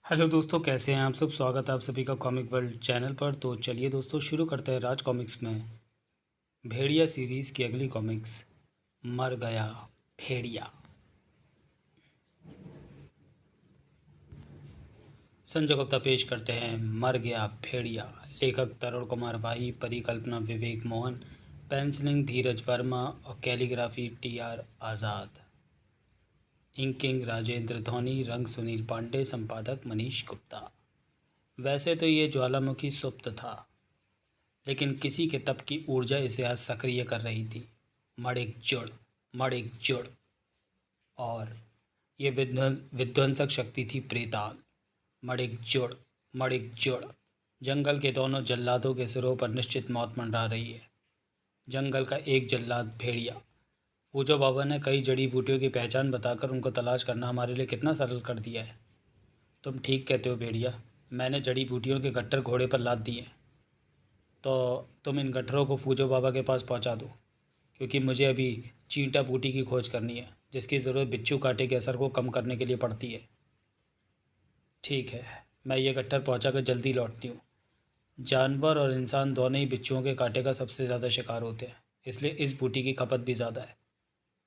Hello दोस्तों, कैसे हैं आप सब। स्वागत है आप सभी का कॉमिक वर्ल्ड चैनल पर। तो चलिए दोस्तों, शुरू करते हैं राज कॉमिक्स में भेड़िया सीरीज़ की अगली कॉमिक्स, मर गया भेड़िया। संजय गुप्ता पेश करते हैं मर गया भेड़िया। लेखक तरुण कुमार भाई, परिकल्पना विवेक मोहन, पेंसिलिंग धीरज वर्मा और कैलीग्राफी टी.आर. आज़ाद, इंकिंग राजेंद्र धोनी, रंग सुनील पांडे, संपादक मनीष गुप्ता। वैसे तो ये ज्वालामुखी सुप्त था, लेकिन किसी के तप की ऊर्जा इसे आज सक्रिय कर रही थी। मड़िक जुड़। और ये विध्वंसक शक्ति थी प्रेताल। मड़िक जुड़। जंगल के दोनों जल्लादों के सिरों पर निश्चित मौत मंडरा रही है। जंगल का एक जल्लाद भेड़िया। पूजो बाबा ने कई जड़ी बूटियों की पहचान बताकर उनको तलाश करना हमारे लिए कितना सरल कर दिया है। तुम ठीक कहते हो भेड़िया, मैंने जड़ी बूटियों के गट्टर घोड़े पर लाद दिए। तो तुम इन गट्ठरों को फूजो बाबा के पास पहुंचा दो, क्योंकि मुझे अभी चींटा बूटी की खोज करनी है, जिसकी ज़रूरत बिच्छू कांटे के असर को कम करने के लिए पड़ती है। ठीक है, मैं ये गट्ठर पहुंचा कर जल्दी लौटती हूँ। जानवर और इंसान दोनों ही बिच्छुओं के कांटे का सबसे ज़्यादा शिकार होते हैं, इसलिए इस बूटी की खपत भी ज़्यादा है।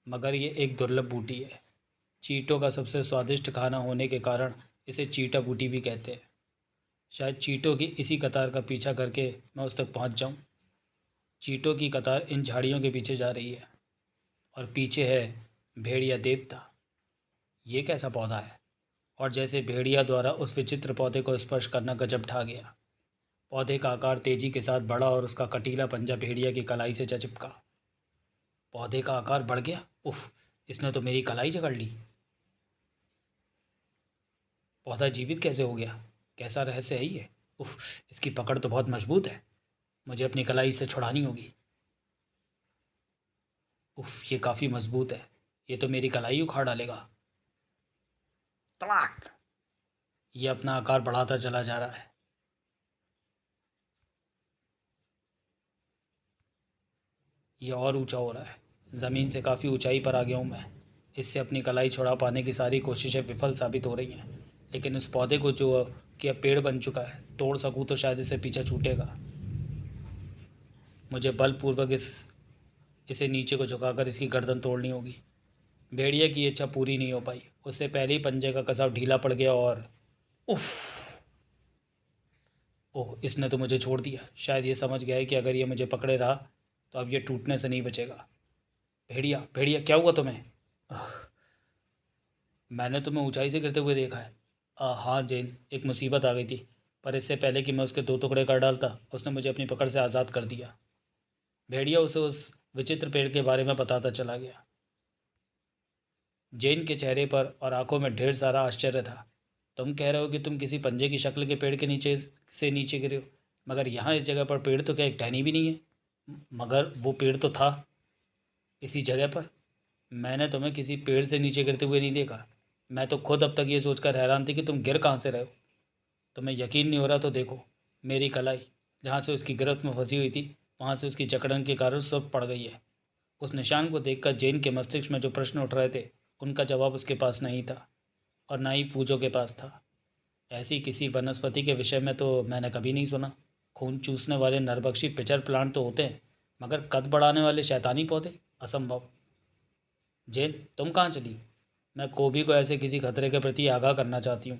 मगर ये एक दुर्लभ बूटी है। चींटों का सबसे स्वादिष्ट खाना होने के कारण इसे चींटा बूटी भी कहते हैं। शायद चींटों की इसी कतार का पीछा करके मैं उस तक पहुंच जाऊं। चींटों की कतार इन झाड़ियों के पीछे जा रही है, और पीछे है भेड़िया देवता। ये कैसा पौधा है? और जैसे भेड़िया द्वारा उस विचित्र पौधे को स्पर्श करना गजब ढा गया। पौधे का आकार तेजी के साथ बढ़ा और उसका कटीला पंजा भेड़िया की कलाई से जा चिपका। पौधे का आकार बढ़ गया। उफ, इसने तो मेरी कलाई जकड़ ली। पौधा जीवित कैसे हो गया? कैसा रहस्य है ये? उफ, इसकी पकड़ तो बहुत मजबूत है। मुझे अपनी कलाई से छुड़ानी होगी। उफ, ये काफ़ी मजबूत है। ये तो मेरी कलाई उखाड़ डालेगा। तड़ाक! ये अपना आकार बढ़ाता चला जा रहा है। ये और ऊंचा हो रहा है। ज़मीन से काफ़ी ऊंचाई पर आ गया हूँ मैं। इससे अपनी कलाई छुड़ा पाने की सारी कोशिशें विफल साबित हो रही हैं। लेकिन इस पौधे को जो कि अब पेड़ बन चुका है, तोड़ सकूँ तो शायद इसे पीछे छूटेगा। मुझे बलपूर्वक इसे नीचे को झुकाकर इसकी गर्दन तोड़नी होगी। भेड़िया की इच्छा पूरी नहीं हो पाई। उससे पहले ही पंजे का कसाव ढीला पड़ गया और उफ! ओह, इसने तो मुझे छोड़ दिया। शायद ये समझ गया है कि अगर ये मुझे पकड़े रहा तो अब ये टूटने से नहीं बचेगा। भेड़िया भेड़िया, क्या हुआ तुम्हें? मैंने तुम्हें ऊंचाई से गिरते हुए देखा है। हाँ जैन, एक मुसीबत आ गई थी, पर इससे पहले कि मैं उसके दो टुकड़े कर डालता, उसने मुझे अपनी पकड़ से आज़ाद कर दिया। भेड़िया उसे उस विचित्र पेड़ के बारे में बताता चला गया। जैन के चेहरे पर और आंखों में ढेर सारा आश्चर्य था। तुम कह रहे हो कि तुम किसी पंजे की शक्ल के पेड़ के नीचे से नीचे गिरे हो, मगर यहाँ इस जगह पर पेड़ तो क्या एक टहनी भी नहीं है? मगर वो पेड़ तो था इसी जगह पर। मैंने तुम्हें किसी पेड़ से नीचे गिरते हुए नहीं देखा। मैं तो खुद अब तक ये सोचकर हैरान थी कि तुम गिर कहाँ से रहे हो। तुम्हें यकीन नहीं हो रहा तो देखो, मेरी कलाई जहाँ से उसकी गिरफ्त में फंसी हुई थी, वहाँ से उसकी जकड़न के कारण सब पड़ गई है। उस निशान को देखकर जैन के मस्तिष्क में जो प्रश्न उठ रहे थे, उनका जवाब उसके पास नहीं था, और ना ही फूजो के पास था। ऐसी किसी वनस्पति के विषय में तो मैंने कभी नहीं सुना। खून चूसने वाले नरभक्षी पिचर प्लांट तो होते हैं, मगर कद बढ़ाने वाले शैतानी पौधे? असंभव। जैन, तुम कहाँ चली? मैं कोबी को ऐसे किसी खतरे के प्रति आगाह करना चाहती हूँ।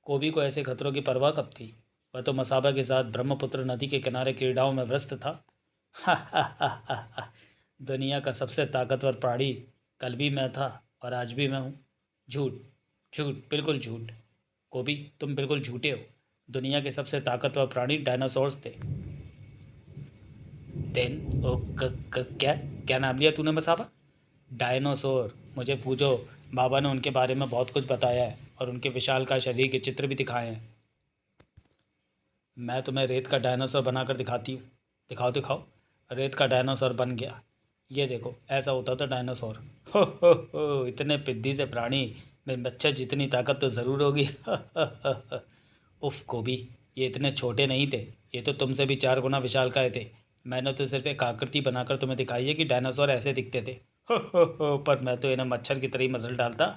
कोबी को ऐसे खतरों की परवाह कब थी? वह तो मसाबा के साथ ब्रह्मपुत्र नदी के किनारे क्रीड़ाओं में व्यस्त था। दुनिया का सबसे ताकतवर प्राणी कल भी मैं था और आज भी मैं हूँ। झूठ, झूठ, बिल्कुल झूठ। कोबी, तुम बिल्कुल झूठे हो। दुनिया के सबसे ताकतवर प्राणी डायनासोर्स थे। देन ओ क्या क्या नाम लिया तूने मसाबा? डायनासोर। मुझे फूजो बाबा ने उनके बारे में बहुत कुछ बताया है, और उनके विशालकाय शरीर के चित्र भी दिखाए हैं। मैं तुम्हें रेत का डायनासोर बनाकर दिखाती हूँ। दिखाओ दिखाओ। रेत का डायनासोर बन गया। ये देखो, ऐसा होता था डायनासोर। हो, इतने पिद्दी से प्राणी में बच्चा जितनी ताकत तो ज़रूर होगी। उफ कोबी, ये इतने छोटे नहीं थे। ये तो तुमसे भी 4 गुना विशालकाय थे। मैंने तो सिर्फ एक आकृति बनाकर तुम्हें दिखाई है कि डायनासोर ऐसे दिखते थे। हो, पर मैं तो इन्हें मच्छर की तरह ही मसल डालता।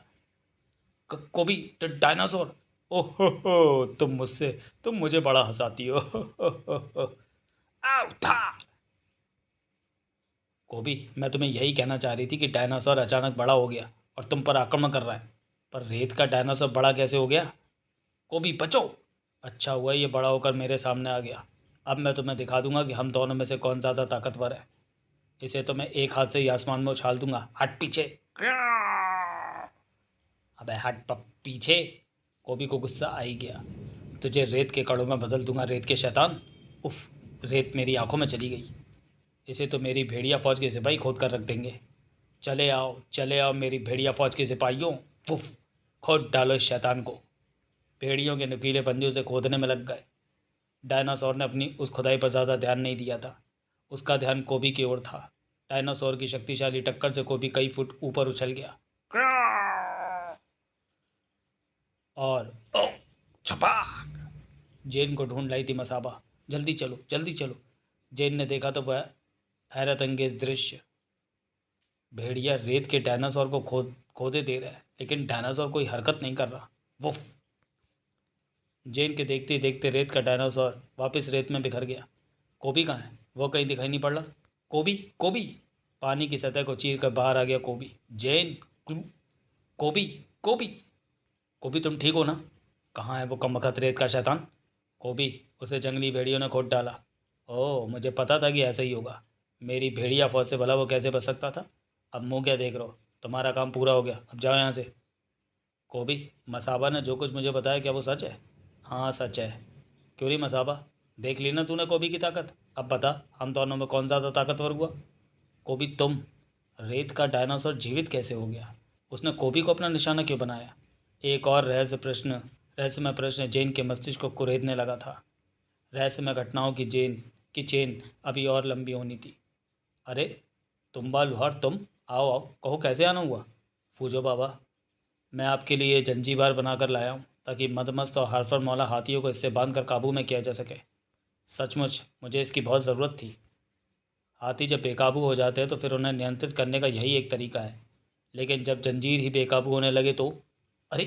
कोबी, डायनासोर। ओहो, तुम मुझे बड़ा हंसाती हो। आओ था। कोबी, मैं तुम्हें यही कहना चाह रही थी कि डायनासोर अचानक बड़ा हो गया और तुम पर आक्रमण कर रहा है। पर रेत का डायनासोर बड़ा कैसे हो गया? कोबी बचो। अच्छा हुआ ये बड़ा होकर मेरे सामने आ गया। अब मैं तुम्हें दिखा दूंगा कि हम दोनों में से कौन ज़्यादा ताकतवर है। इसे तो मैं एक हाथ से ही आसमान में उछाल दूंगा। हट पीछे। अबे हट पीछे। कोबी को गुस्सा आ ही गया। तुझे रेत के कड़ों में बदल दूंगा, रेत के शैतान। उफ, रेत मेरी आंखों में चली गई। इसे तो मेरी भेड़िया फौज के सिपाही खोद कर रख देंगे। चले आओ मेरी भेड़िया फौज के सिपाहियों। उफ, खोद डालो इस शैतान को। भेड़ियों के नुकीले पंजों से खोदने में लग गए। डायनासोर ने अपनी उस खुदाई पर ज़्यादा ध्यान नहीं दिया था। उसका ध्यान कोबी की ओर था। डायनासोर की शक्तिशाली टक्कर से कोबी कई फुट ऊपर उछल गया और ओ छपाक। जेन को ढूंढ लाई थी मसाबा। जल्दी चलो, जल्दी चलो। जेन ने देखा तो वह हैरत अंगेज दृश्य। भेड़िया रेत के डायनासोर को खोदे दे रहा है, लेकिन डायनासोर कोई हरकत नहीं कर रहा। वुफ। जेन के देखते ही देखते रेत का डायनासोर वापस रेत में बिखर गया। कोबी कहाँ है? वो कहीं दिखाई नहीं पड़ रहा। कोबी, कोबी। पानी की सतह को चीर कर बाहर आ गया कोबी। जेन, कोबी, कोबी। कोबी तुम ठीक हो ना? कहाँ है वो कमबख्त रेत का शैतान? कोबी, उसे जंगली भेड़ियों ने खोद डाला। ओह, मुझे पता था कि ऐसा ही होगा। मेरी भेड़िया फौज से भला वो कैसे बच सकता था? अब मुँह क्या देख रहे हो? तुम्हारा काम पूरा हो गया, अब जाओ यहाँ से। कोबी, मसाबा ने जो कुछ मुझे बताया क्या वो सच है? हाँ सच है। क्यों नहीं मसाबा, देख ली ना तूने कोबी की ताकत। अब बता हम दोनों में कौन ज़्यादा ताकतवर हुआ? कोबी तुम। रेत का डायनासोर जीवित कैसे हो गया? उसने कोबी को अपना निशाना क्यों बनाया? एक और रहस्यमय प्रश्न जेन के मस्तिष्क को कुरेदने लगा था। रहस्यमय घटनाओं की चेन अभी और लंबी होनी थी। अरे तुम्बा लुहार, तुम आओ आओ, कहो कैसे आना हुआ? फूजो बाबा, मैं आपके लिए जंजीबार बनाकर लाया हूँ ताकि मदमस्त और हरफर मौला हाथियों को इससे बांध कर काबू में किया जा सके। सचमुच मुझे इसकी बहुत ज़रूरत थी। हाथी जब बेकाबू हो जाते हैं तो फिर उन्हें नियंत्रित करने का यही एक तरीका है, लेकिन जब जंजीर ही बेकाबू होने लगे तो। अरे,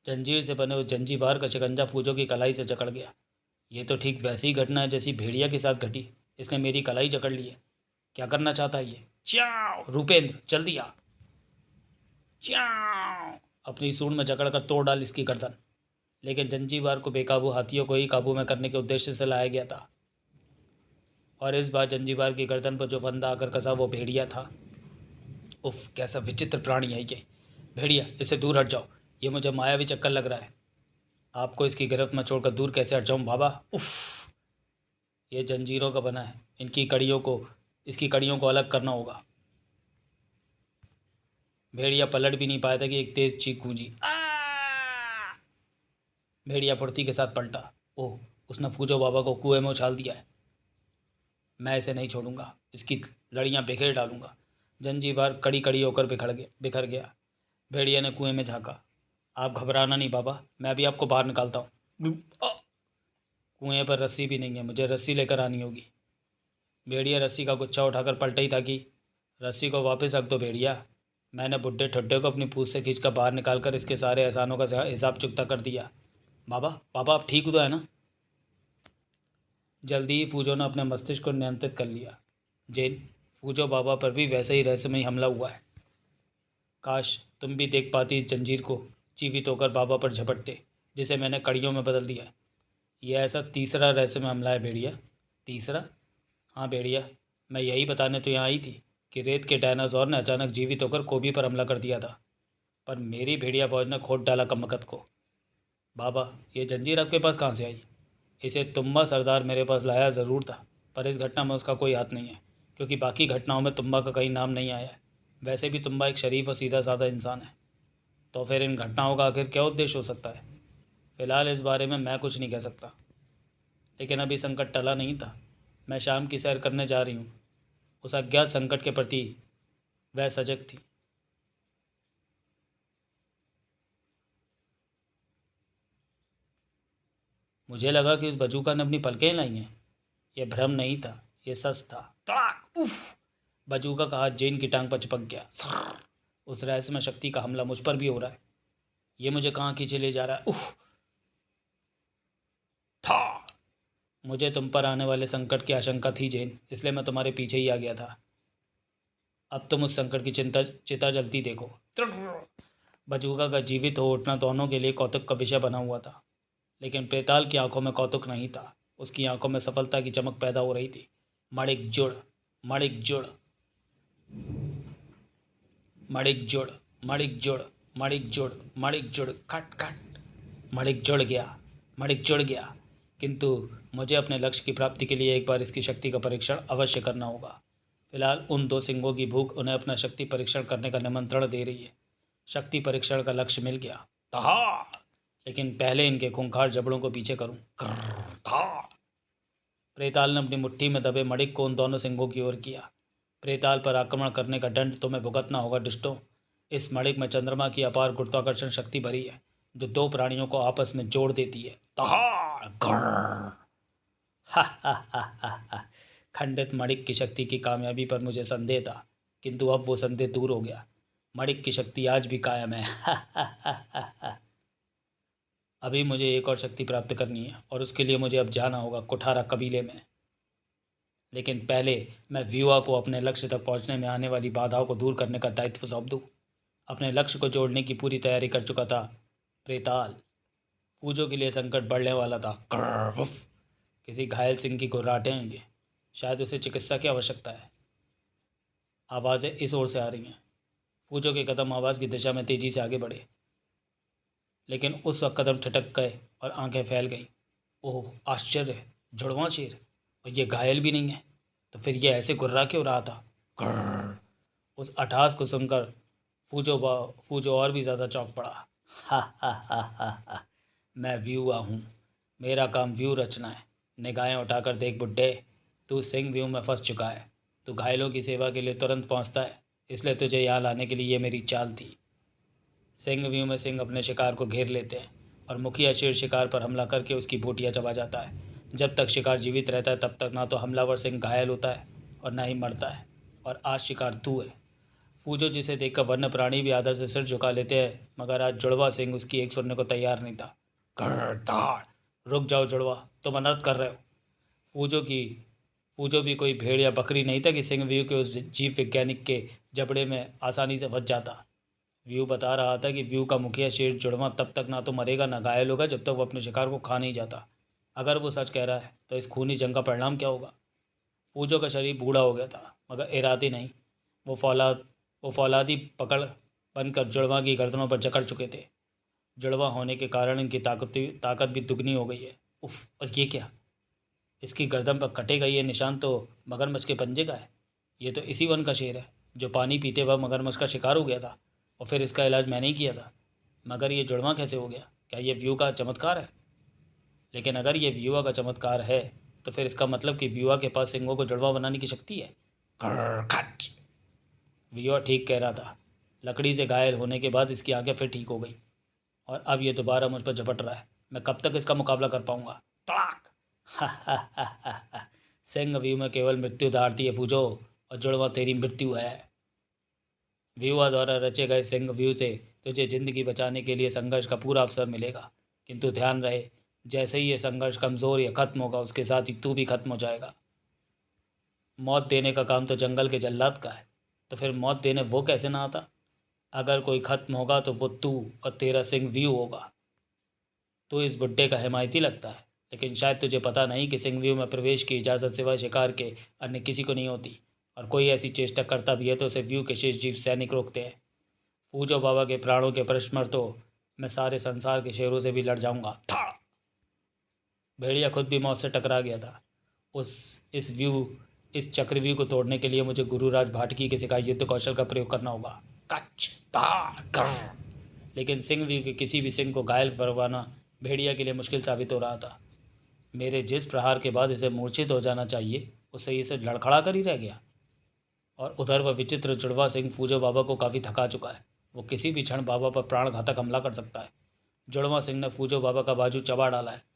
जंजीर से बने उस जंजीबार का शिकंजा फूजों की कलाई से जकड़ गया। ये तो ठीक वैसी ही घटना है जैसी भेड़िया के साथ घटी। इसने मेरी कलाई जकड़ ली है। क्या करना चाहता है ये? च्याओ रूपेंद्र, जल्दी आ। च्याओ। अपनी सूंड में जकड़ कर तोड़ डाल इसकी गर्दन। लेकिन जंजीबार को बेकाबू हाथियों को ही काबू में करने के उद्देश्य से लाया गया था, और इस बार जंजीबार की गर्दन पर जो फंदा आकर कसा वो भेड़िया था। उफ, कैसा विचित्र प्राणी है ये। भेड़िया, इससे दूर हट जाओ। ये मुझे मायावी चक्कर लग रहा है। आपको इसकी गिरफ्त में छोड़कर दूर कैसे हट जाऊं बाबा? उफ, ये जंजीरों का बना है। इसकी कड़ियों को अलग करना होगा। भेड़िया पलट भी नहीं पाया था कि एक तेज चीख गूंजी। भेड़िया फुर्ती के साथ पलटा। ओह, उसने फूजो बाबा को कुएं में उछाल दिया है। मैं इसे नहीं छोड़ूंगा, इसकी लड़ियां बिखेर डालूंगा। जंजीबार कड़ी कड़ी होकर बिखर गया। भेड़िया ने कुएं में झांका। आप घबराना नहीं बाबा, मैं भी आपको बाहर निकालता हूँ। कुएं पर रस्सी भी नहीं है, मुझे रस्सी लेकर आनी होगी। भेड़िया रस्सी का गुच्छा उठाकर पलटा ही था कि रस्सी को वापस रख दो भेड़िया। मैंने बुड्ढे ठुड्डे को अपनी पूँछ से खींचकर बाहर निकालकर इसके सारे एहसानों का हिसाब चुकता कर दिया। बाबा, बाबा आप ठीक तो है ना? जल्दी ही फूजो ने अपने मस्तिष्क को नियंत्रित कर लिया। जेन, फूजो बाबा पर भी वैसे ही रहस्यमय हमला हुआ है। काश तुम भी देख पाती इस जंजीर को जीवित होकर बाबा पर झपटते, जिसे मैंने कड़ियों में बदल दिया है। यह ऐसा तीसरा रहस्यमय हमला है भेड़िया। तीसरा? हाँ भेड़िया, मैं यही बताने तो यहाँ आई थी कि रेत के डायनासोर ने अचानक जीवित होकर कोबी पर हमला कर दिया था, पर मेरी भेड़िया फौज ने खोद डाला कमबख्त को। बाबा, ये जंजीर आपके पास कहाँ से आई? इसे तुम्बा सरदार मेरे पास लाया ज़रूर था, पर इस घटना में उसका कोई हाथ नहीं है, क्योंकि बाकी घटनाओं में तुम्बा का कहीं नाम नहीं आया है। वैसे भी तुम्बा एक शरीफ और सीधा साधा इंसान है, तो फिर इन घटनाओं का आखिर क्या उद्देश्य हो सकता है? फ़िलहाल इस बारे में मैं कुछ नहीं कह सकता, लेकिन अभी संकट टला नहीं था। मैं शाम की सैर करने जा रही हूँ। उस अज्ञात संकट के प्रति वह सजग थी। मुझे लगा कि उस बजूका ने अपनी पलकें लाई हैं। यह भ्रम नहीं था, यह सच था। ताक! उफ! बजूका का हाथ जेन की टांग पर चिपक गया। उस रहस्यमय शक्ति का हमला मुझ पर भी हो रहा है। ये मुझे कहाँ खींचे ले जा रहा है? उफ था। मुझे तुम पर आने वाले संकट की आशंका थी जैन, इसलिए मैं तुम्हारे पीछे ही आ गया था। अब तुम उस संकट की चिता जलती देखो। बजूका का जीवित हो उठना दोनों के लिए कौतुक का विषय बना हुआ था, लेकिन प्रेताल की आंखों में कौतुक नहीं था। उसकी आंखों में सफलता की चमक पैदा हो रही थी। मणिक जुड़, मणिक जुड़, मणिक जुड़, मणिक जुड़, मणिक जुड़, मणिक जुड़, खट खट। मणिक जुड़ गया, मणिक जुड़ गया। किंतु मुझे अपने लक्ष्य की प्राप्ति के लिए एक बार इसकी शक्ति का परीक्षण अवश्य करना होगा। फिलहाल उन दो सिंहों की भूख उन्हें अपना शक्ति परीक्षण करने का निमंत्रण दे रही है। शक्ति परीक्षण का लक्ष्य मिल गया। तहा! लेकिन पहले इनके खूंखार जबड़ों को पीछे करूं। प्रेताल ने अपनी मुट्ठी में दबे मणिक को उन दोनों सिंहों की ओर किया। प्रेताल पर आक्रमण करने का दंड तुम्हें भुगतना होगा दुष्टों। इस मणिक में चंद्रमा की अपार गुरुत्वाकर्षण शक्ति भरी है, जो दो प्राणियों को आपस में जोड़ देती है। खंडित मणिक की शक्ति की कामयाबी पर मुझे संदेह था, किंतु अब वो संदेह दूर हो गया। मणिक की शक्ति आज भी कायम है। अभी मुझे एक और शक्ति प्राप्त करनी है और उसके लिए मुझे अब जाना होगा कुठारा कबीले में। लेकिन पहले मैं व्यूआ को अपने लक्ष्य तक पहुंचने में आने वाली बाधाओं को दूर करने का दायित्व सौंप दूँ। अपने लक्ष्य को जोड़ने की पूरी तैयारी कर चुका था प्रेताल। फूजों के लिए संकट बढ़ने वाला था। किसी घायल सिंह की गुर्राटें होंगी, शायद उसे चिकित्सा की आवश्यकता है। आवाज़ें इस ओर से आ रही हैं। फूजों के कदम आवाज़ की दिशा में तेज़ी से आगे बढ़े, लेकिन उस वक्त कदम ठिठक गए और आंखें फैल गईं। ओह आश्चर्य! जुड़वां शेर, और ये घायल भी नहीं है, तो फिर ये ऐसे गुर्रा क्यों रहा था? उस अठास को सुनकर फूजो और भी ज़्यादा चौंक पड़ा। हा, मैं व्यूआ हूँ, मेरा काम व्यू रचना है। निगाहें उठाकर देख बुड्ढे, तू सिंह व्यू में फंस चुका है। तू घायलों की सेवा के लिए तुरंत पहुँचता है, इसलिए तुझे यहाँ लाने के लिए ये मेरी चाल थी। सिंह व्यू में सिंह अपने शिकार को घेर लेते हैं और मुखिया शेर शिकार पर हमला करके उसकी बोटियाँ चबा जाता है। जब तक शिकार जीवित रहता है तब तक ना तो हमलावर सिंह घायल होता है और ना ही मरता है। और आज शिकार तू है। फूजो, जिसे देखकर वन्य प्राणी भी आदर से सिर झुका लेते हैं, मगर आज जुड़वा सिंह उसकी एक सुनने को तैयार नहीं था। रुक जाओ जुड़वा, तुम अनर्थ कर रहे हो। फूजो भी कोई भेड़ या बकरी नहीं था कि सिंह व्यू के उस जीव वैज्ञानिक के जबड़े में आसानी से फंस जाता। व्यू बता रहा था कि व्यू का मुखिया शेर जुड़वा तब तक ना तो मरेगा ना घायल होगा जब तक वो अपने शिकार को खा नहीं जाता। अगर वो सच कह रहा है तो इस खूनी जंग का परिणाम क्या होगा? फूजो का शरीर बूढ़ा हो गया था, मगर इरादे नहीं। वो फौलादी पकड़ बनकर जुड़वा की गर्दनों पर जकड़ चुके थे। जुड़वा होने के कारण इनकी ताकत भी दुगनी हो गई है। उफ! और ये क्या? इसकी गर्दन पर कटेगा ये निशान तो मगरमच्छ के पंजे का है। ये तो इसी वन का शेर है जो पानी पीते वक्त मगरमच्छ का शिकार हो गया था और फिर इसका इलाज मैंने ही किया था। मगर ये जुड़वा कैसे हो गया? क्या ये व्यू का चमत्कार है? लेकिन अगर ये व्यूआ का चमत्कार है तो फिर इसका मतलब कि व्यूआ के पास सिंगों को जुड़वा बनाने की शक्ति है। व्यूआ ठीक कह रहा था। लकड़ी से घायल होने के बाद इसकी आंखें फिर ठीक हो गई और अब ये दोबारा मुझ पर झपट रहा है। मैं कब तक इसका मुकाबला कर पाऊंगा? तड़ाक! सिंह व्यू में केवल मृत्यु धारती है फूजो, और जुड़वा तेरी मृत्यु है। व्यूआ द्वारा रचे गए सिंह व्यू से तुझे जिंदगी बचाने के लिए संघर्ष का पूरा अवसर मिलेगा, किंतु ध्यान रहे, जैसे ही ये संघर्ष कमज़ोर या खत्म होगा उसके साथ ही तू भी खत्म हो जाएगा। मौत देने का काम तो जंगल के जल्लाद का है, तो फिर मौत देने वो कैसे ना आता? अगर कोई खत्म होगा तो वो तू और तेरा सिंह व्यू होगा। तू इस बुड्ढे का हिमायती लगता है, लेकिन शायद तुझे पता नहीं कि सिंह व्यू में प्रवेश की इजाज़त सिवाय शिकार के अन्य किसी को नहीं होती, और कोई ऐसी चेष्टा करता भी है तो उसे व्यू के शेष जीव सैनिक रोकते हैं। फूजो बाबा के प्राणों के प्रश्न तो मैं सारे संसार के शेरों से भी लड़ जाऊंगा। था! भेड़िया खुद भी मौत से टकरा गया था। इस चक्रव्यूह को तोड़ने के लिए मुझे गुरुराज भाटकी के सिखाए युद्ध कौशल का प्रयोग करना होगा। कच ता कर। लेकिन सिंह व्यू के किसी भी सिंह को घायल करवाना भेड़िया के लिए मुश्किल साबित हो रहा था। मेरे जिस प्रहार के बाद इसे मूर्छित हो जाना चाहिए, उससे इसे लड़खड़ा कर ही रह गया। और उधर वह विचित्र जुड़वा सिंह फूजो बाबा को काफ़ी थका चुका है। वो किसी भी क्षण बाबा पर प्राणघातक हमला कर सकता है। जुड़वा सिंह ने फूजो बाबा का बाजू चबा डाला है।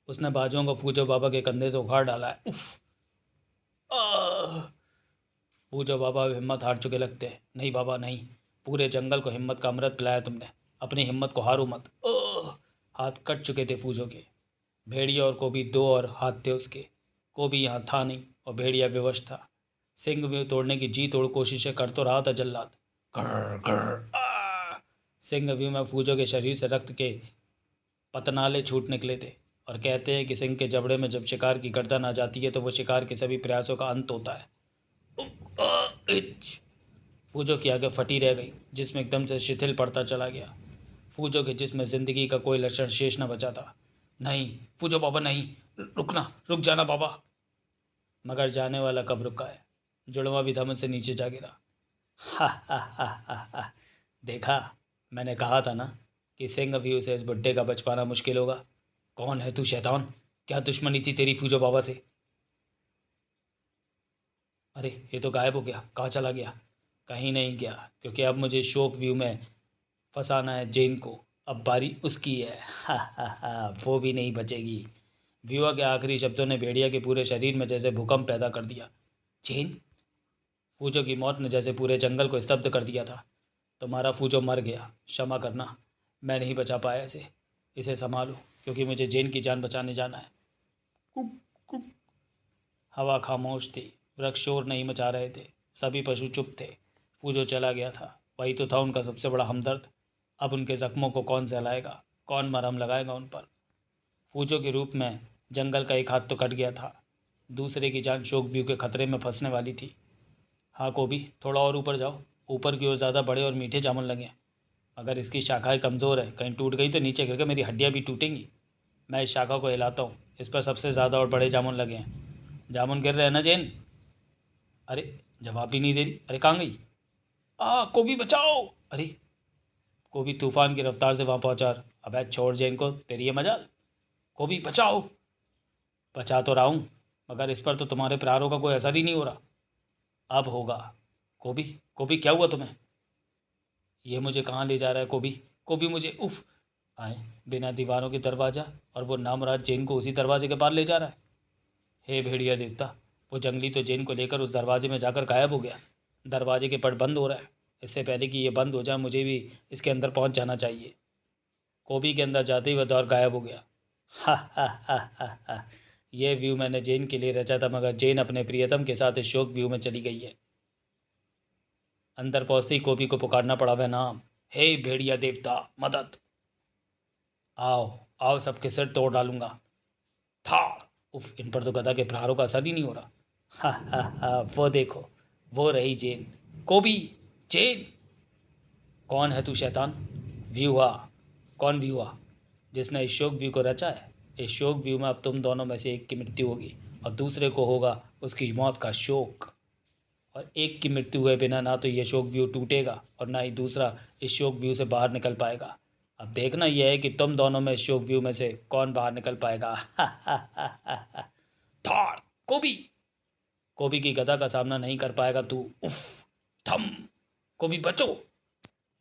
उसने बाजुओं को फूजो बाबा के कंधे से उखाड़ डाला है। उफ! फूजो बाबा हिम्मत हार चुके लगते हैं। नहीं बाबा नहीं, पूरे जंगल को हिम्मत का अमृत पिलाया तुमने, अपनी हिम्मत को हारो मत। ओह! हाथ कट चुके थे फूजों के। भेड़िया और कोबी दो और हाथ थे उसके। कोबी यहाँ था नहीं और भेड़िया विवश था। सिंह व्यू तोड़ने की जी तोड़ कोशिशें कर तो रहा था जल्लाद। घर घर आ! सिंह व्यू में फूजों के शरीर से रक्त के पतनाले छूट निकले थे और कहते हैं कि सिंह के जबड़े में जब शिकार की गर्दन आ जाती है तो वो शिकार के सभी प्रयासों का अंत होता है। फूजों की आगे फटी रह गई, जिसमें एकदम से शिथिल पड़ता चला गया। फूजों के जिसमें जिंदगी का कोई लक्षण शेष न बचा था। नहीं फूजो बाबा नहीं, रुकना, रुक जाना बाबा। मगर जाने वाला कब रुका है। जुड़वा भी धमन से नीचे जा गिरा। हा हा हा हा हा, देखा, मैंने कहा था ना कि सिंह व्यू से इस बुड्ढे का बच पाना मुश्किल होगा। कौन है तू शैतान? क्या दुश्मनी थी तेरी फूजो बाबा से? अरे ये तो गायब हो गया, कहाँ चला गया? कहीं नहीं गया, क्योंकि अब मुझे शोक व्यू में फंसाना है जेन को। अब बारी उसकी है। हा हा हा, वो भी नहीं बचेगी। व्यूआ के आखिरी शब्दों ने भेड़िया के पूरे शरीर में जैसे भूकंप पैदा कर दिया। जेन? फूजो की मौत ने जैसे पूरे जंगल को स्तब्ध कर दिया था। तुम्हारा फूजो मर गया, क्षमा करना, मैं नहीं बचा पाया इसे। इसे संभालो, क्योंकि मुझे जेन की जान बचाने जाना है। Cook cook. हवा खामोश थी, वृक्ष शोर नहीं मचा रहे थे, सभी पशु चुप थे। फूजो चला गया था, वही तो था उनका सबसे बड़ा हमदर्द। अब उनके जख्मों को कौन सहलाएगा, कौन मरहम लगाएगा उन पर? फूजो के रूप में जंगल का एक हाथ तो कट गया था, दूसरे की जान शोक व्यू के खतरे में फंसने वाली थी। हाँ कोबी, थोड़ा और ऊपर जाओ, ऊपर की ओर ज़्यादा बड़े और मीठे जामुन लगे। अगर इसकी शाखाएं कमज़ोर है, कहीं टूट गई तो नीचे गिर के मेरी हड्डियाँ भी टूटेंगी। मैं इस शाखा को हिलाता हूँ, इस पर सबसे ज़्यादा और बड़े जामुन लगे हैं। जामुन गिर रहे हैं ना जेन? अरे जवाब भी नहीं दे रही। अरे कहाँ गई? कोबी बचाओ! अरे कोबी तूफान की रफ्तार से वहाँ पहुँचा। अबे छोड़ जेन को, तेरी ये मजाल। कोबी बचाओ! बचा तो रहा हूँ, मगर इस पर तो तुम्हारे प्रहारों का कोई असर ही नहीं हो रहा। अब होगा। कोबी, कोबी क्या हुआ तुम्हें? ये मुझे कहाँ ले जा रहा है कोबी? कोबी मुझे, उफ! आए बिना दीवारों के दरवाज़ा, और वो नामराज जेन को उसी दरवाजे के पार ले जा रहा है। हे भेड़िया देवता, वो जंगली तो जेन को लेकर उस दरवाजे में जाकर गायब हो गया। दरवाजे के पट बंद हो रहा है। इससे पहले कि ये बंद हो जाए मुझे भी इसके अंदर पहुंच जाना चाहिए। कोबी के अंदर जाते ही वह दौर गायब हो गया। हा हा हा हा हा, ये व्यू मैंने जेन के लिए रचा था, मगर जेन अपने प्रियतम के साथ इस शोक व्यू में चली गई है। अंदर पहुंचते ही कोबी को पुकारना पड़ा वह नाम, हे भेड़िया देवता मदद! आओ आओ, सबके सिर तोड़ डालूंगा। था! उफ, इन पर तो गदा के प्रहारों का असर ही नहीं हो रहा। हा हा हा, वो देखो, वो रही जेन। कोबी! जेन! कौन है तू शैतान? व्यूहा। कौन व्यूहा? जिसने इस शोक व्यू को रचा है। इस शोक व्यू में अब तुम दोनों में से एक की मृत्यु होगी और दूसरे को होगा उसकी मौत का शोक। और एक की मृत्यु हुए बिना ना तो ये शोक व्यू टूटेगा और ना ही दूसरा इस शोक व्यू से बाहर निकल पाएगा। अब देखना यह है कि तुम दोनों में इस शोक व्यू में से कौन बाहर निकल पाएगा। थॉर! कोबी! कोबी की गदा का सामना नहीं कर पाएगा तू। उफ! थम! कोबी बचो!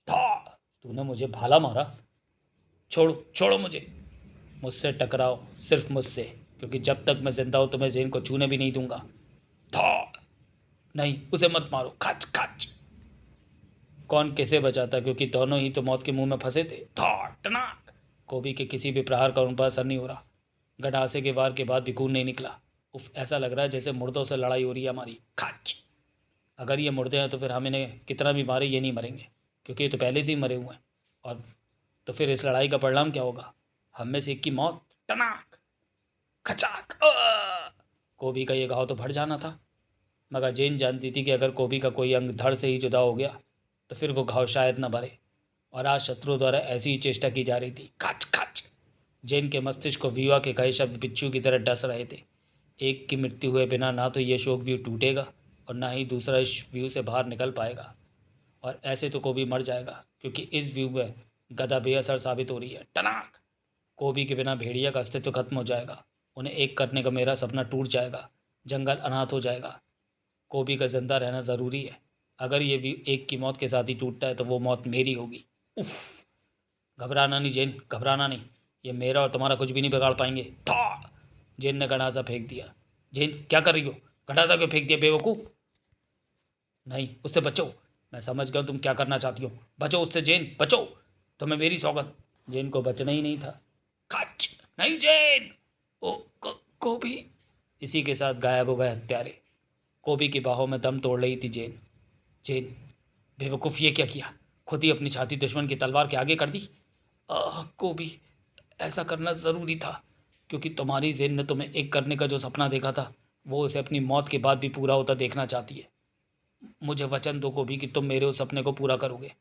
थॉर! तूने मुझे भाला मारा। छोड़ो, छोड़ो मुझे। मुझसे टकराओ, सिर्फ मुझसे, क्योंकि जब तक मैं जिंदा हूं तुम्हें जेन को छूने भी नहीं दूंगा। थॉर! नहीं, उसे मत मारो। खच खच! कौन किसे बचाता, क्योंकि दोनों ही तो मौत के मुंह में फंसे थे। थॉर! टनाक! कोबी के किसी भी प्रहार का उन पर असर नहीं हो रहा। गंडासे के वार के बाद भी खून नहीं निकला। उफ, ऐसा लग रहा है जैसे मुर्दों से लड़ाई हो रही है हमारी। खच! अगर ये मुर्दे हैं तो फिर हम इन्हें कितना भी मारे ये नहीं मरेंगे, क्योंकि ये तो पहले से ही मरे हुए हैं। और तो फिर इस लड़ाई का परिणाम क्या होगा? हम में से एक की मौत। टनाक! खचाक! कोबी का ये घाव तो भर जाना था, मगर जेन जानती थी कि अगर कोबी का कोई अंग धड़ से ही जुदा हो गया तो फिर वो घाव शायद न भरे। और आज शत्रु द्वारा ऐसी ही चेष्टा की जा रही थी। खच खच! जेन के मस्तिष्क को विवा के कहे शब्द बिच्छू की तरह डस रहे थे। एक की मृत्यु हुए बिना ना तो ये शोक व्यू टूटेगा और ना ही दूसरा इस व्यू से बाहर निकल पाएगा। और ऐसे तो कोबी मर जाएगा, क्योंकि इस व्यू में गदा बेअसर साबित हो रही है। टनाक! कोबी के बिना भेड़िया का अस्तित्व खत्म हो जाएगा। उन्हें एक करने का मेरा सपना टूट जाएगा। जंगल अनाथ हो जाएगा। कोबी का जिंदा रहना ज़रूरी है। अगर ये व्यू एक की मौत के साथ ही टूटता है तो वो मौत मेरी होगी। उफ! घबराना नहीं जेन, घबराना नहीं। ये मेरा और तुम्हारा कुछ भी नहीं बिगाड़ पाएंगे। ठा! जेन ने गंडासा फेंक दिया। जेन क्या कर रही हो? गंडासा क्यों फेंक दिया बेवकूफ़? नहीं, उससे बचो, मैं समझ गया तुम क्या करना चाहती हो। बचो उससे जेन, बचो, तुम्हें मेरी सौगत। जेन को बचना ही नहीं था। खच, नहीं जेन। कोबी। इसी के साथ गायब हो गए हत्यारे। कोबी की बाहों में दम तोड़ रही थी जेन। जेन, बेवकूफ़, ये क्या किया? खुद ही अपनी छाती दुश्मन की तलवार के आगे कर दी। कोबी, ऐसा करना ज़रूरी था, क्योंकि तुम्हारी जेन ने तुम्हें एक करने का जो सपना देखा था, वो उसे अपनी मौत के बाद भी पूरा होता देखना चाहती है। मुझे वचन दो कोबी कि तुम मेरे उस सपने को पूरा करोगे।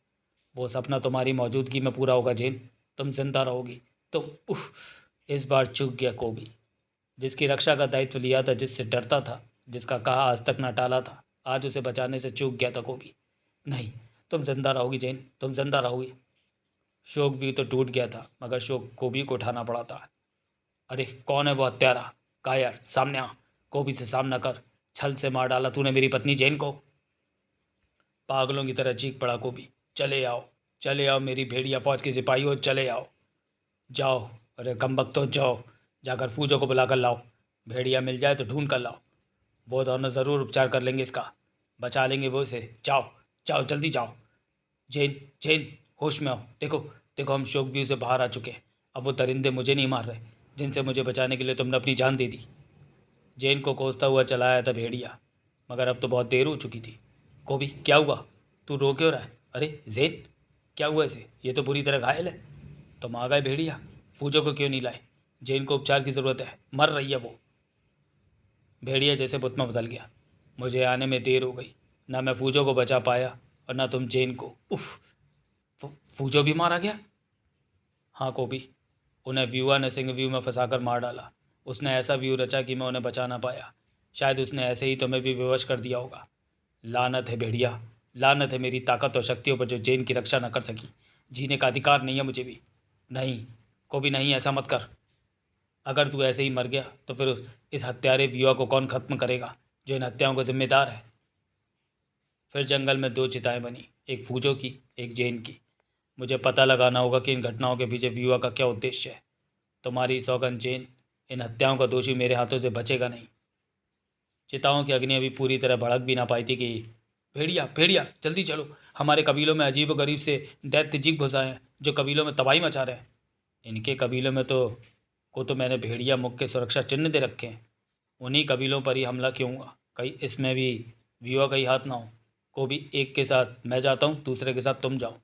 वो सपना तुम्हारी मौजूदगी में पूरा होगा जेन। तुम जिंदा रहोगी। तुम उफ। इस बार चूक गया कोबी। जिसकी रक्षा का दायित्व लिया था, जिससे डरता था, जिसका कहा आज तक ना टाला था, आज उसे बचाने से चूक गया था कोबी। नहीं, तुम जिंदा रहोगी जेन, तुम जिंदा रहोगी। शोक भी तो टूट गया था, मगर शोक कोबी को उठाना पड़ा था। अरे कौन है वो हत्यारा? कायर, सामने आ। कोबी से सामना कर। छल से मार डाला तूने मेरी पत्नी जेन को। पागलों की तरह चीख पड़ा कोबी। चले आओ, चले आओ मेरी भेड़िया फौज के सिपाहियों, चले आओ। जाओ, अरे कमबख्तो, जाओ, जाकर फूजों को बुला कर लाओ। भेड़िया मिल जाए तो ढूंढ कर लाओ। वो दोनों ज़रूर उपचार कर लेंगे इसका, बचा लेंगे वो इसे। जाओ, जाओ, जल्दी जाओ। जेन, जेन, होश में आओ। देखो, देखो, हम शोक व्यू से बाहर आ चुके हैं। अब वो दरिंदे मुझे नहीं मार रहे, जिनसे मुझे बचाने के लिए तुमने अपनी जान दे दी। जेन को कोसता हुआ चला आया था भेड़िया, मगर अब तो बहुत देर हो चुकी थी। कोबी, क्या हुआ? तू रो क्यों रहा है? अरे जेन, क्या हुआ इसे? ये तो बुरी तरह घायल है। तुम आ गए भेड़िया, फूजो को क्यों नहीं लाए? जेन को उपचार की ज़रूरत है, मर रही है वो। भेड़िया जैसे बुत में बदल गया। मुझे आने में देर हो गई, ना मैं फूजो को बचा पाया और ना तुम जेन को। उफ, फूजो भी मारा गया? हाँ कोबी, उन्हें व्यूआ ने सिंह व्यू में फंसाकर मार डाला। उसने ऐसा व्यू रचा कि मैं उन्हें बचा ना पाया। शायद उसने ऐसे ही तुम्हें भी विवश कर दिया होगा। लानत है भेड़िया, लानत है मेरी ताकत और शक्तियों पर जो जेन की रक्षा न कर सकी। जीने का अधिकार नहीं है मुझे भी। नहीं कोबी, नहीं, ऐसा मत कर। अगर तू ऐसे ही मर गया तो फिर इस हत्यारे व्यूआ को कौन खत्म करेगा, जो इन हत्याओं का जिम्मेदार है? फिर जंगल में दो चिताएं बनी, एक फूजो की, एक जेन की। मुझे पता लगाना होगा कि इन घटनाओं के पीछे व्यूआ का क्या उद्देश्य है। तुम्हारी सौगंध जेन, इन हत्याओं का दोषी मेरे हाथों से बचेगा नहीं। चिताओं की अग्नि अभी पूरी तरह भड़क भी ना पाई थी कि भेड़िया, भेड़िया, जल्दी चलो। हमारे कबीलों में अजीब व गरीब से दैत्य जीव घुस आए हैं, जो कबीलों में तबाही मचा रहे हैं। इनके कबीलों में तो मैंने भेड़िया मुख के सुरक्षा चिन्ह दे रखे हैं। उन्हीं कबीलों पर ही हमला क्यों हुआ? कहीं इसमें भी व्यूआ का ही हाथ ना हो। को भी एक के साथ मैं जाता हूँ, दूसरे के साथ तुम जाओ।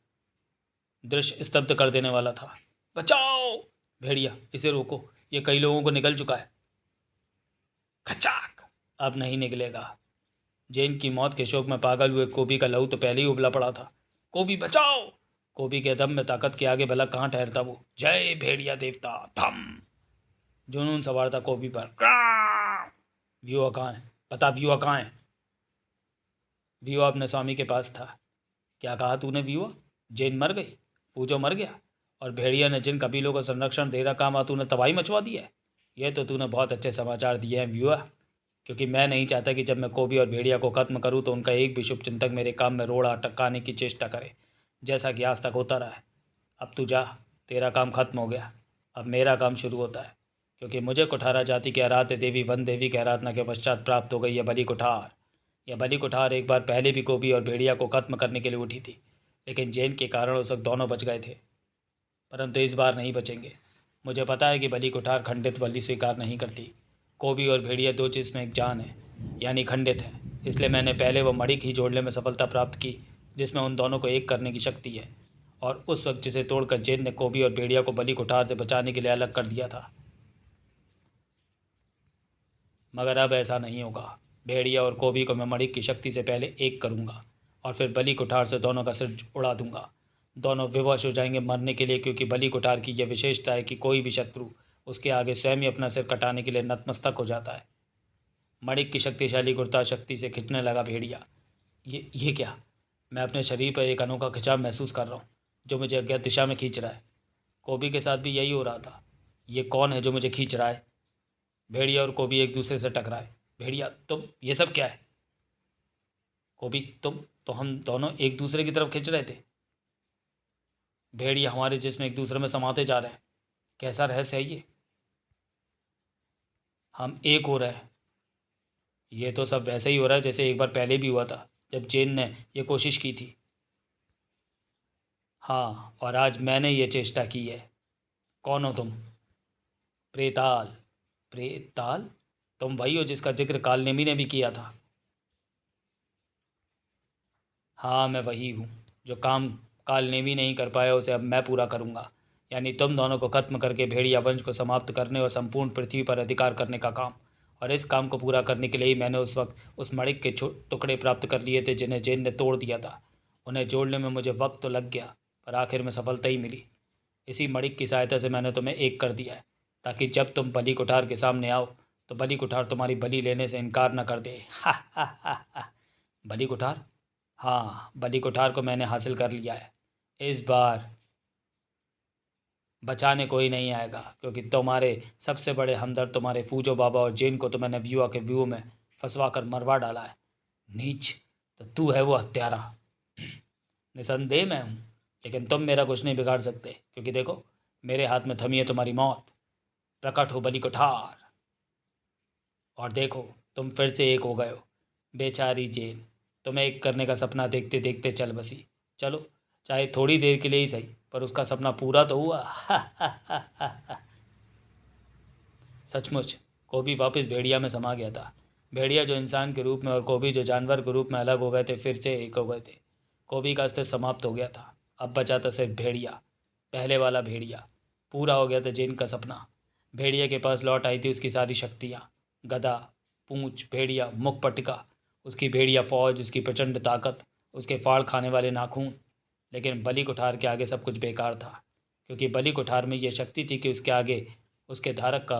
दृश्य स्तब्ध कर देने वाला था। बचाओ! भेड़िया, इसे रोको, ये कई लोगों को निकल चुका है। खचाक! अब नहीं निकलेगा। जेन की मौत के शोक में पागल हुए कोबी का लहू तो पहले ही उबला पड़ा था। कोबी बचाओ! कोबी के दम में ताकत के आगे भला कहाँ ठहरता वो। जय भेड़िया देवता, थम! जुनून सवार था कोबी पर। व्यूआ कहाँ है? बता, व्यूआ कहाँ है? व्यूआ अपने स्वामी के पास था। क्या कहा तूने व्यूआ? जेन मर गई, फूजो मर गया, और भेड़िया ने जिन कबीलों को संरक्षण दे रखा वहाँ तूने तबाही मचवा दी है। यह तो तूने बहुत अच्छे समाचार दिए हैं व्यूआ, क्योंकि मैं नहीं चाहता कि जब मैं कोबी और भेड़िया को खत्म करूँ तो उनका एक भी शुभचिंतक मेरे काम में रोड़ा अटकाने की चेष्टा करे, जैसा कि आज तक होता रहा है। अब तू जा, तेरा काम खत्म हो गया। अब मेरा काम शुरू होता है, क्योंकि मुझे कुठारा जाति की आराध्य देवी वन देवी की आराधना के पश्चात प्राप्त हो गई यह बलि कुठार। यह बलि कुठार एक बार पहले भी कोबी और भेड़िया को खत्म करने के लिए उठी थी, लेकिन जेन के कारण उस वक्त दोनों बच गए थे, परंतु इस बार नहीं बचेंगे। मुझे पता है कि बलि कुठार खंडित बलि स्वीकार नहीं करती। कोबी और भेड़िया दो चीज़ में एक जान है, यानी खंडित है। इसलिए मैंने पहले वो मणिक ही जोड़ने में सफलता प्राप्त की, जिसमें उन दोनों को एक करने की शक्ति है, और उस वक्त जिसे तोड़कर जेन ने कोबी और भेड़िया को बलि कुठार से बचाने के लिए अलग कर दिया था। मगर अब ऐसा नहीं होगा। भेड़िया और कोबी को मैं मणिक की शक्ति से पहले एक करूँगा, और फिर बलि कुठार से दोनों का सिर उड़ा दूंगा। दोनों विवश हो जाएंगे मरने के लिए, क्योंकि बलि कुठार की यह विशेषता है कि कोई भी शत्रु उसके आगे स्वयं ही अपना सिर कटाने के लिए नतमस्तक हो जाता है। मणिक की शक्तिशाली गुरुता शक्ति से खिंचने लगा भेड़िया। ये क्या? मैं अपने शरीर पर एक अनोखा खिंचाव महसूस कर रहा हूँ, जो मुझे अज्ञात दिशा में खींच रहा है। कोबी के साथ भी यही हो रहा था। ये कौन है जो मुझे खींच रहा है? भेड़िया और कोबी एक दूसरे से टकराए। भेड़िया, तुम, ये सब क्या है? कोबी, तुम तो, हम दोनों एक दूसरे की तरफ खींच रहे थे। भेड़िया, हमारे जिस्म एक दूसरे में समाते जा रहे हैं। कैसा रहस्य है ये? हम एक हो रहे हैं। ये तो सब वैसे ही हो रहा है जैसे एक बार पहले भी हुआ था, जब जेन ने यह कोशिश की थी। हाँ, और आज मैंने ये चेष्टा की है। कौन हो तुम? प्रेताल। प्रेताल? तुम वही हो जिसका जिक्र कालनेमी ने भी किया था? हाँ, मैं वही हूँ। जो काम कालनेमी नहीं कर पाया उसे अब मैं पूरा करूँगा। यानी तुम दोनों को खत्म करके भेड़िया वंश को समाप्त करने और संपूर्ण पृथ्वी पर अधिकार करने का काम। और इस काम को पूरा करने के लिए ही मैंने उस वक्त उस मणिक के टुकड़े प्राप्त कर लिए थे जिन्हें जेन ने तोड़ दिया था। उन्हें जोड़ने में मुझे वक्त तो लग गया, पर आखिर में सफलता ही मिली। इसी मणिक की सहायता से मैंने तुम्हें एक कर दिया है, ताकि जब तुम बलि कुठार के सामने आओ तो बलि कुठार तुम्हारी बलि लेने से इनकार न कर दे। हा हा हा हा। बलि कुठार? हाँ, बलि कुठार को मैंने हासिल कर लिया है। इस बार बचाने कोई नहीं आएगा, क्योंकि तुम्हारे सबसे बड़े हमदर्द तुम्हारे फूजो बाबा और जैन को तो मैंने व्यूआ के व्यू में फंसवा कर मरवा डाला है। नीच, तो तू है वो हत्यारा। निसंदेह मैं हूँ, लेकिन तुम मेरा कुछ नहीं बिगाड़ सकते, क्योंकि देखो, मेरे हाथ में थमी है तुम्हारी मौत। प्रकट हो बलि कुठार। और देखो, तुम फिर से एक हो गए हो। बेचारी जेन, तुम्हें एक करने का सपना देखते देखते चल बसी। चलो, चाहे थोड़ी देर के लिए ही सही, पर उसका सपना पूरा तो हुआ। सचमुच कोबी वापस भेड़िया में समा गया था। भेड़िया जो इंसान के रूप में और कोबी जो जानवर के रूप में अलग हो गए थे, फिर से एक हो गए थे। कोबी का अस्तित्व समाप्त हो गया था। अब बचा था सिर्फ भेड़िया, पहले वाला भेड़िया। पूरा हो गया था जेन का सपना। भेड़िया के पास लौट आई थी उसकी सारी शक्तियाँ। गदा, पूंछ, भेड़िया, मुख पटिका, उसकी भेड़िया फौज, उसकी प्रचंड ताकत, उसके फाड़ खाने वाले नाखून। लेकिन बलि कुठार के आगे सब कुछ बेकार था, क्योंकि बलि कुठार में यह शक्ति थी कि उसके आगे उसके धारक का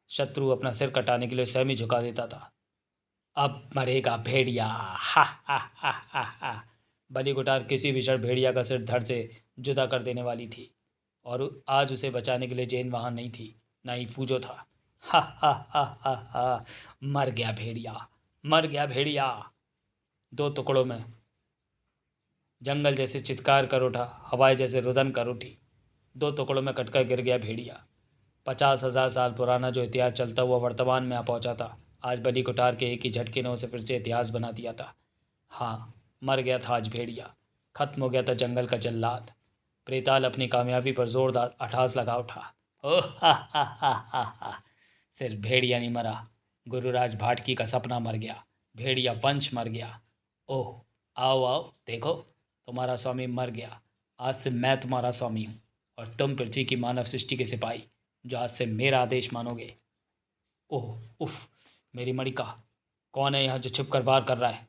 शत्रु अपना सिर कटाने के लिए स्वयं ही झुका देता था। अब मरेगा भेड़िया। हा हा हा हा हा। बलि कुठार किसी भी क्षण भेड़िया का सिर धड़ से जुदा कर देने वाली थी, और आज उसे बचाने के लिए जैन वहाँ नहीं थी, ना ही फूजो था। हा हा हा हा हा। मर गया भेड़िया, मर गया भेड़िया। दो टुकड़ों में जंगल जैसे चित्कार कर उठा, हवाएं जैसे रुदन कर उठी। दो टुकड़ों में कटकर गिर गया भेड़िया। 50,000 साल पुराना जो इतिहास चलता हुआ वर्तमान में आ पहुंचा था, आज बलि कुठार के एक ही झटके ने उसे फिर से इतिहास बना दिया था। हाँ, मर गया था आज भेड़िया। खत्म हो गया था जंगल का जल्लाद। प्रेताल अपनी कामयाबी पर जोरदार अठास लगा उठा। ओह हा। सिर्फ भेड़िया नहीं मरा, गुरुराज भाटकी का सपना मर गया, भेड़िया वंश मर गया। ओह, आओ आओ देखो, तुम्हारा स्वामी मर गया। आज से मैं तुम्हारा स्वामी हूँ, और तुम पृथ्वी की मानव सृष्टि के सिपाही, जो आज से मेरा आदेश मानोगे। ओह, उफ, मेरी मणिका। कौन है यहाँ जो छिप कर वार कर रहा है?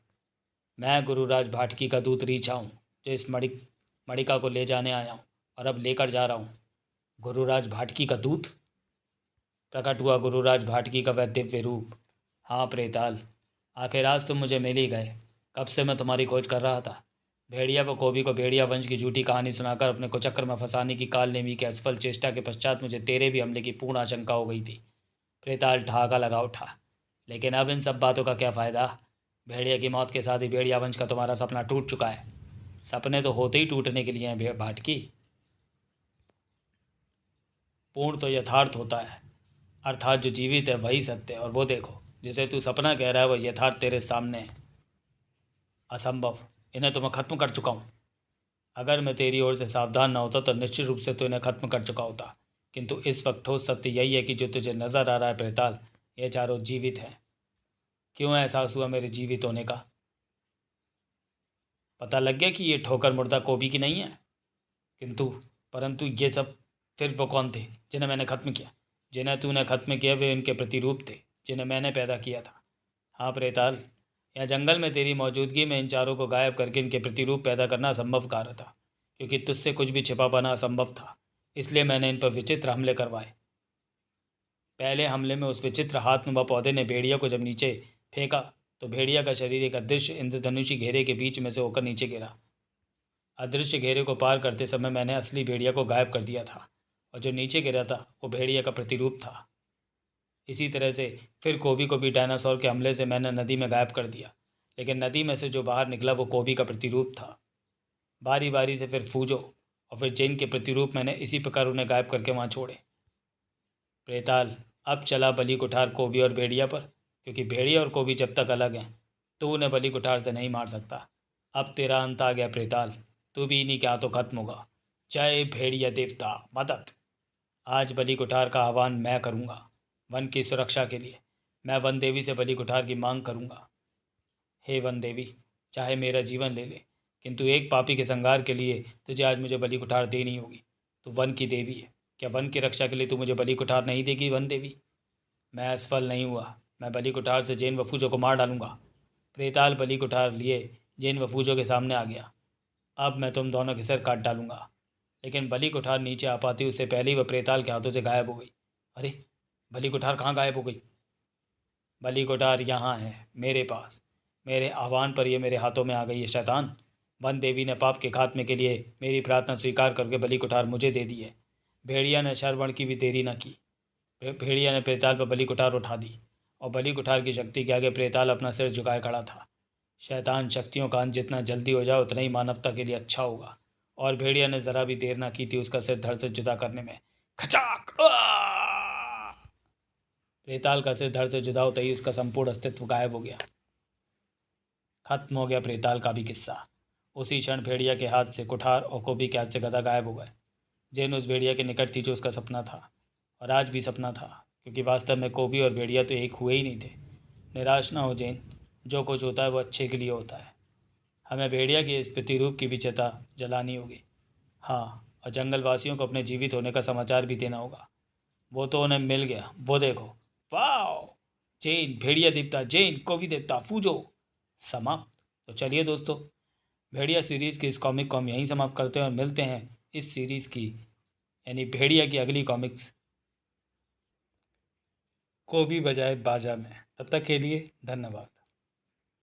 मैं गुरुराज भाटकी का दूत रीछा हूँ, जो इस मणिका को ले जाने आया हूँ और अब लेकर जा रहा हूँ। गुरुराज भाटकी का दूत? प्रकट हुआ गुरुराज भाटकी का वह दिव्य रूप। हाँ प्रेताल, आखिर आज तुम मुझे मिल ही गए। कब से मैं तुम्हारी खोज कर रहा था। भेड़िया व कोबी को भेड़िया वंश की झूठी कहानी सुनाकर अपने को चक्कर में फंसाने की कालनेमी के असफल चेष्टा के पश्चात मुझे तेरे भी हमले की पूर्ण आशंका हो गई थी। प्रेताल ठहाका लगा उठा। लेकिन अब इन सब बातों का क्या फ़ायदा? भेड़िया की मौत के साथ ही भेड़िया वंश का तुम्हारा सपना टूट चुका है। सपने तो होते ही टूटने के लिए हैं भाटकी। पूर्ण तो यथार्थ होता है, अर्थात जो जीवित है वही सत्य है, और वो देखो, जिसे तू सपना कह रहा है वह यथार्थ तेरे सामने है। असंभव, इन्हें तो मैं खत्म कर चुका हूँ। अगर मैं तेरी ओर से सावधान न होता तो निश्चित रूप से तो इन्हें खत्म कर चुका होता। किंतु इस वक्त ठोस सत्य यही है कि जो तुझे नजर आ रहा है प्रेताल, ये चारों जीवित हैं। क्यों एहसास हुआ मेरे जीवित होने का? पता लग गया कि ये ठोकर मुर्दा कोबी की नहीं है। किंतु परंतु ये सब फिर वो कौन थे जिन्हें मैंने खत्म किया? जिन्हें तूने खत्म किया वे इनके प्रतिरूप थे, जिन्हें मैंने पैदा किया था। हाँ प्रेताल, यहाँ जंगल में तेरी मौजूदगी में इन चारों को गायब करके इनके प्रतिरूप पैदा करना असंभव कार्य था, क्योंकि तुझसे कुछ भी छिपा पाना असंभव था। इसलिए मैंने इन पर विचित्र हमले करवाए। पहले हमले में उस विचित्र हाथनुमा पौधे ने भेड़िया को जब नीचे फेंका, तो भेड़िया का शरीर एक अदृश्य इंद्रधनुषी घेरे के बीच में से होकर नीचे गिरा। अदृश्य घेरे को पार करते समय मैंने असली भेड़िया को गायब कर दिया था, और जो नीचे गिरा था वो भेड़िया का प्रतिरूप था। इसी तरह से फिर कोबी को भी डायनासोर के हमले से मैंने नदी में गायब कर दिया, लेकिन नदी में से जो बाहर निकला वो कोबी का प्रतिरूप था। बारी बारी से फिर फूजो और फिर जैन के प्रतिरूप मैंने इसी प्रकार उन्हें गायब करके वहाँ छोड़े। प्रेताल, अब चला बलि कुठार कोबी और भेड़िया पर, क्योंकि भेड़िया और कोबी जब तक अलग हैं तो उन्हें बलि कुठार से नहीं मार सकता। अब तेरा अंत आ गया प्रेताल, तू भी इन्हीं के हाथों खत्म होगा। जय भेड़िया देवता मदद। आज बलि कुठार का आह्वान मैं करूँगा। वन की सुरक्षा के लिए मैं वन देवी से बलि कुठार की मांग करूँगा। हे वन देवी, चाहे मेरा जीवन ले ले, किंतु एक पापी के संहार के लिए तुझे आज मुझे बलि कुठार देनी होगी। तू वन की देवी है, क्या वन की रक्षा के लिए तू मुझे बलि कुठार नहीं देगी वन देवी? मैं असफल नहीं हुआ, मैं बलि कुठार से जैन वफूजों को मार डालूंगा। प्रेताल बलि कुठार लिए जैन वफूजों के सामने आ गया। अब मैं तुम दोनों के सिर काट डालूंगा। लेकिन बलि कुठार नीचे आ पाती उससे पहले ही वह प्रेताल के हाथों से गायब हो गई। अरे, बलि कुठार कहाँ गायब हो गई? बलि कुठार यहाँ है, मेरे पास। मेरे आह्वान पर यह मेरे हाथों में आ गई है शैतान। वन देवी ने पाप के खात्मे के लिए मेरी प्रार्थना स्वीकार करके बलि कुठार मुझे दे दी है। भेड़िया ने श्रवण की भी देरी न की। भेड़िया ने प्रेताल पर बलि कुठार उठा दी और बलि कुठार की शक्ति के आगे प्रेताल अपना सिर झुकाए खड़ा था। शैतान शक्तियों का अंत जितना जल्दी हो जाए उतना ही मानवता के लिए अच्छा होगा। और भेड़िया ने जरा भी देर ना की थी उसका सिर धड़ से जुदा करने में। खचाक! प्रेताल का सिर धड़ से जुदा होता ही उसका संपूर्ण अस्तित्व गायब हो गया। खत्म हो गया प्रेताल का भी किस्सा। उसी क्षण भेड़िया के हाथ से कुठार और कोबी के हाथ से गदा गायब हो गए। जैन उस भेड़िया के निकट थी जो उसका सपना था, और आज भी सपना था, क्योंकि वास्तव में कोबी और भेड़िया तो एक हुए ही नहीं थे। निराश ना हो जैन, जो कुछ होता है वो अच्छे के लिए होता है। हमें भेड़िया की इस प्रतिरूप की भी चिता जलानी होगी। हाँ, और जंगल वासियों को अपने जीवित होने का समाचार भी देना होगा। वो तो उन्हें मिल गया, वो देखो। वाह! जैन भेड़िया देवता, जैन कोबी देवता फूजो। समाप्त। तो चलिए दोस्तों, भेड़िया सीरीज़ की इस कॉमिक को हम यहीं समाप्त करते हैं और मिलते हैं इस सीरीज़ की यानी भेड़िया की अगली कॉमिक्स को भी बजाय बाजा में। तब तक के लिए धन्यवाद।